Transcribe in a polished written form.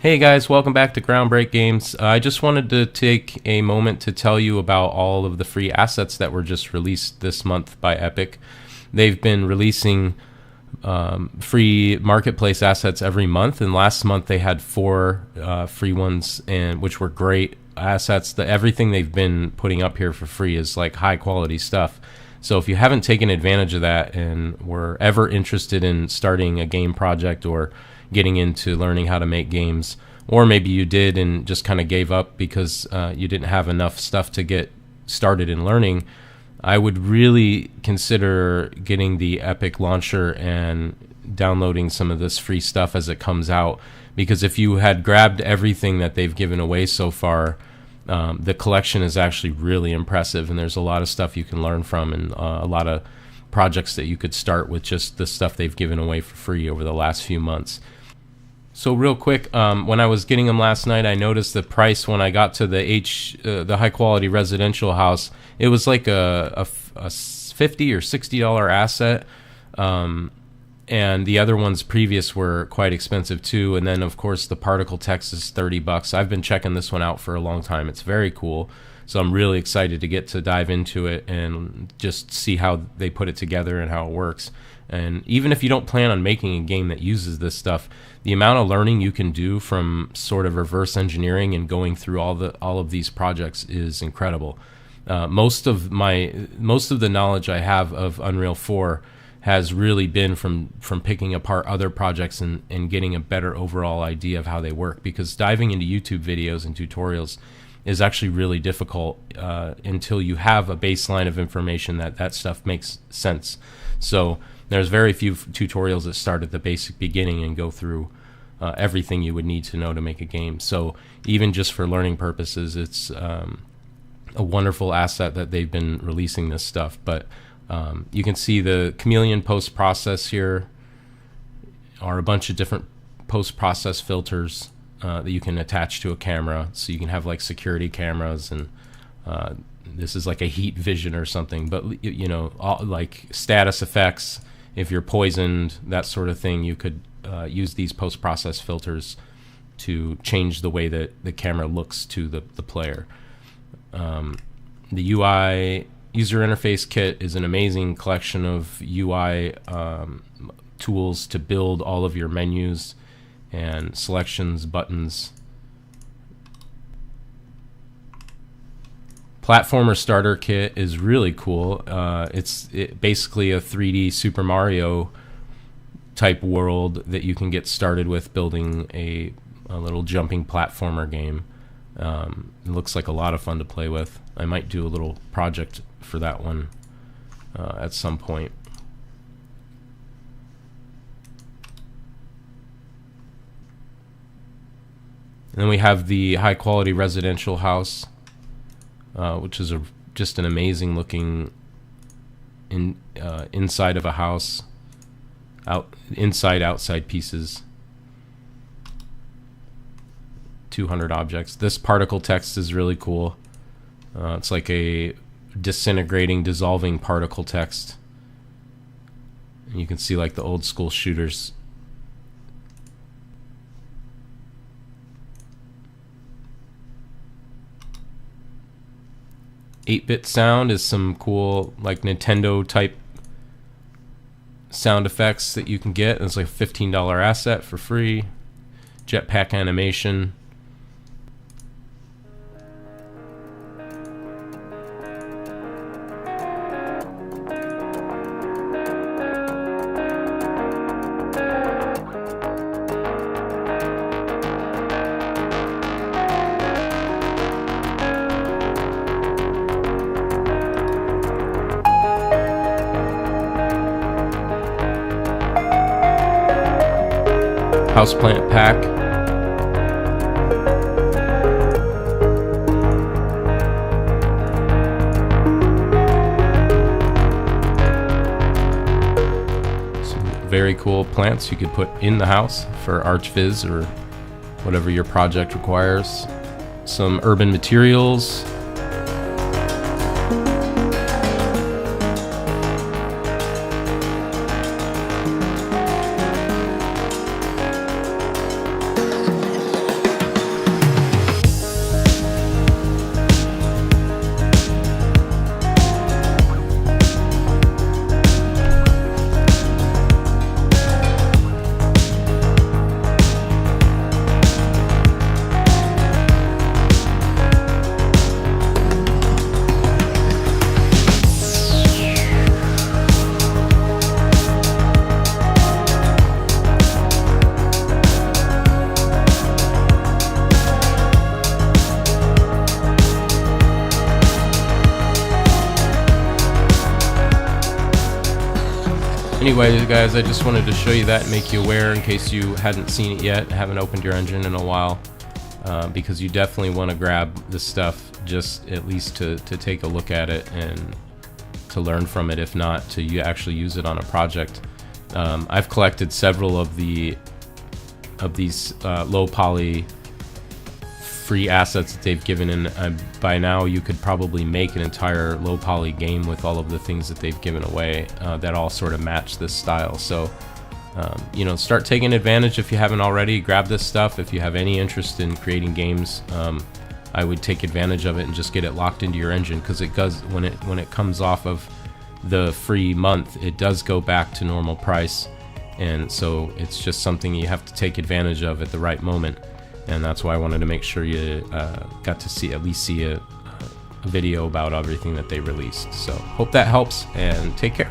Hey guys, welcome back to Groundbreak Games. I just wanted to take a moment to tell you about all of the free assets that were just released this month by Epic. They've been releasing free marketplace assets every month, and last month they had 4 free ones, and which were great assets. Everything they've been putting up here for free is like high quality stuff. So if you haven't taken advantage of that and were ever interested in starting a game project or getting into learning how to make games, or maybe you did and just kind of gave up because you didn't have enough stuff to get started in learning, I would really consider getting the Epic launcher and downloading some of this free stuff as it comes out, because if you had grabbed everything that they've given away so far, the collection is actually really impressive, and there's a lot of stuff you can learn from, and a lot of projects that you could start with just the stuff they've given away for free over the last few months. So real quick, when I was getting them last night, I noticed the price when I got to the high quality residential house. It was like a $50 or $60 asset, and the other ones previous were quite expensive too. And then of course the particle text is $30. I've been checking this one out for a long time. It's very cool. So I'm really excited to get to dive into it and just see how they put it together and how it works. And even if you don't plan on making a game that uses this stuff, the amount of learning you can do from sort of reverse engineering and going through all of these projects is incredible. Most of the knowledge I have of Unreal 4 has really been from picking apart other projects and getting a better overall idea of how they work, because diving into YouTube videos and tutorials is actually really difficult until you have a baseline of information that stuff makes sense. So there's very few tutorials that start at the basic beginning and go through everything you would need to know to make a game. So even just for learning purposes, it's a wonderful asset that they've been releasing this stuff. But you can see the Chameleon post-process here are a bunch of different post-process filters that you can attach to a camera. So you can have like security cameras, and this is like a heat vision or something. But you know, like status effects, if you're poisoned, that sort of thing, you could use these post-process filters to change the way that the camera looks to the player. The UI user interface kit is an amazing collection of UI tools to build all of your menus and selections, buttons. Platformer starter kit is really cool. It's basically a 3D Super Mario type world that you can get started with building a little jumping platformer game. It looks like a lot of fun to play with. I might do a little project for that one at some point. And then we have the high quality residential house, which is just an amazing looking inside of a house, outside pieces. 200 objects. This particle text is really cool. It's like a disintegrating, dissolving particle text. And you can see like the old school shooters. "8-bit sound" is some cool like Nintendo type sound effects that you can get. It's like a $15 asset for free. Jetpack animation. Houseplant pack. Some very cool plants you could put in the house for ArchViz or whatever your project requires. Some urban materials. Anyway, guys, I just wanted to show you that and make you aware in case you hadn't seen it yet, haven't opened your engine in a while, because you definitely want to grab this stuff just at least to take a look at it and to learn from it, if not to you actually use it on a project. I've collected several of these low poly free assets that they've given, and by now you could probably make an entire low poly game with all of the things that they've given away that all sort of match this style. So you know, start taking advantage if you haven't already. Grab this stuff if you have any interest in creating games. I would take advantage of it and just get it locked into your engine, because it does, when it comes off of the free month, it does go back to normal price, and so it's just something you have to take advantage of at the right moment. And that's why I wanted to make sure you got to at least see a video about everything that they released. So hope that helps, and take care.